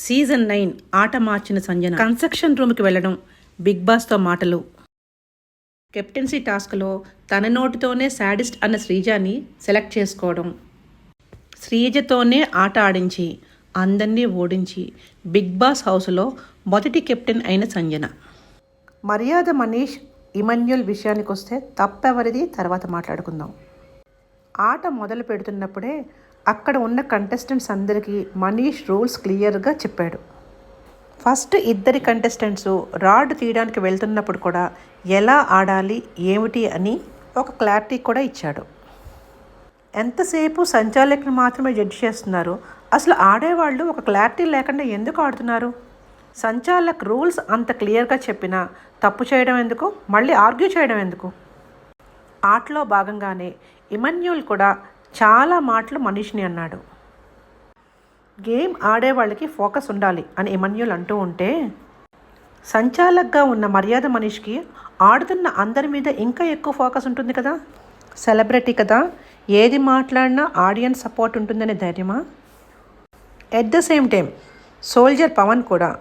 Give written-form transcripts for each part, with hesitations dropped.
Season 9 ఆట మార్చిన Sanjana construction రూమ్కి వెళ్ళడం, బిగ్ బాస్తో మాటలు. కెప్టెన్సీ టాస్క్లో తన నోటితోనే శాడిస్ట్ అన్న శ్రీజాని సెలెక్ట్ చేసుకోవడం, శ్రీజతోనే ఆట ఆడించి అందరినీ ఓడించి బిగ్ బాస్ హౌస్లో మొదటి కెప్టెన్ అయిన సంజన. మర్యాద మనీష్ ఇమాన్యుల్ విషయానికి వస్తే తప్పెవరిది తర్వాత మాట్లాడుకుందాం. ఆట మొదలు పెడుతున్నప్పుడే అక్కడ ఉన్న కంటెస్టెంట్స్ అందరికీ మనీష్ రూల్స్ క్లియర్గా చెప్పాడు. ఫస్ట్ ఇద్దరి కంటెస్టెంట్స్ రాడ్ తీయడానికి వెళ్తున్నప్పుడు కూడా ఎలా ఆడాలి ఏమిటి అని ఒక క్లారిటీ కూడా ఇచ్చాడు. ఎంతసేపు సంచాలకులు మాత్రమే జడ్జి చేస్తున్నారు, అసలు ఆడేవాళ్ళు ఒక క్లారిటీ లేకుండా ఎందుకు ఆడుతున్నారు? సంచాలక్ రూల్స్ అంత క్లియర్గా చెప్పినా తప్పు చేయడం ఎందుకు, మళ్ళీ ఆర్గ్యూ చేయడం ఎందుకు? ఆటలో భాగంగానే ఇమాన్యుల్ కూడా చాలా మాటలు మనీష్ని అన్నాడు. గేమ్ ఆడేవాళ్ళకి ఫోకస్ ఉండాలి అని ఇమాన్యుల్ అంటూ ఉంటే, సంచాలక్గా ఉన్న మర్యాద మనీష్కి ఆడుతున్న అందరి మీద ఇంకా ఎక్కువ ఫోకస్ ఉంటుంది కదా. సెలబ్రిటీ కదా, ఏది మాట్లాడినా ఆడియన్స్ సపోర్ట్ ఉంటుందనే ధైర్యమా? At the same time soldier Pavan కూడా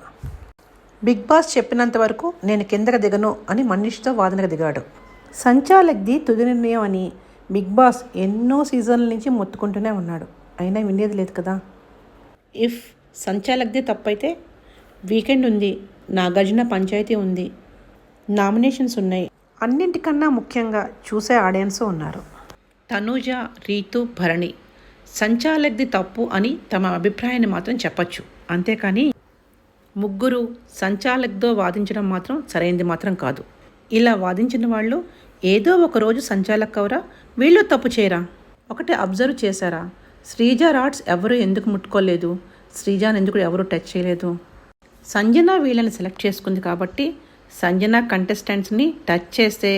బిగ్ బాస్ చెప్పినంత వరకు నేను కిందకు దిగను అని మనీష్తో వాదనకు దిగాడు. సంచాలక్ది తుది నిర్ణయం అని బిగ్ బాస్ ఎన్నో సీజన్ల నుంచి మొత్తుకుంటూనే ఉన్నాడు, అయినా వినేది లేదు కదా. ఇఫ్ సంచాలక్ది తప్పైతే వీకెండ్ ఉంది, నాగార్జున పంచాయతీ ఉంది, నామినేషన్స్ ఉన్నాయి, అన్నింటికన్నా ముఖ్యంగా చూసే ఆడియన్స్ ఉన్నారు. తనూజ, రీతు, భరణి సంచాలక్ది తప్పు అని తమ అభిప్రాయాన్ని మాత్రం చెప్పచ్చు, అంతేకాని ముగ్గురు సంచాలక్తో వాదించడం మాత్రం సరైనది మాత్రం కాదు. ఇలా వాదించిన వాళ్ళు ఏదో ఒకరోజు సంచాలక్ అవరా, వీళ్ళు తప్పు చేయరా? ఒకటి అబ్జర్వ్ చేశారా? శ్రీజ రాడ్స్ ఎవరు ఎందుకు ముట్టుకోలేదు, శ్రీజాని ఎందుకు ఎవరు టచ్ చేయలేదు? సంజన వీళ్ళని సెలెక్ట్ చేసుకుంది కాబట్టి సంజన కంటెస్టెంట్స్ని టచ్ చేస్తే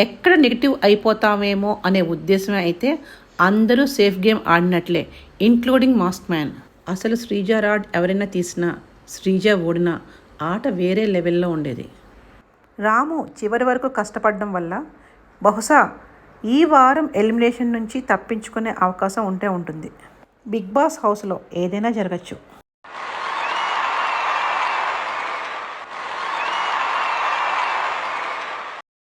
ఎక్కడ నెగిటివ్ అయిపోతామేమో అనే ఉద్దేశమే అయితే అందరూ సేఫ్ గేమ్ ఆడినట్లే, ఇంక్లూడింగ్ మాస్క్ మ్యాన్. అసలు శ్రీజ రాడ్ ఎవరైనా తీసినా, శ్రీజ ఓడినా ఆట వేరే లెవెల్లో ఉండేది. రాము చివరి వరకు కష్టపడడం వల్ల బహుశా ఈ వారం ఎలిమినేషన్ నుంచి తప్పించుకునే అవకాశం ఉంటే ఉంటుంది. బిగ్ బాస్ హౌస్లో ఏదైనా జరగచ్చు.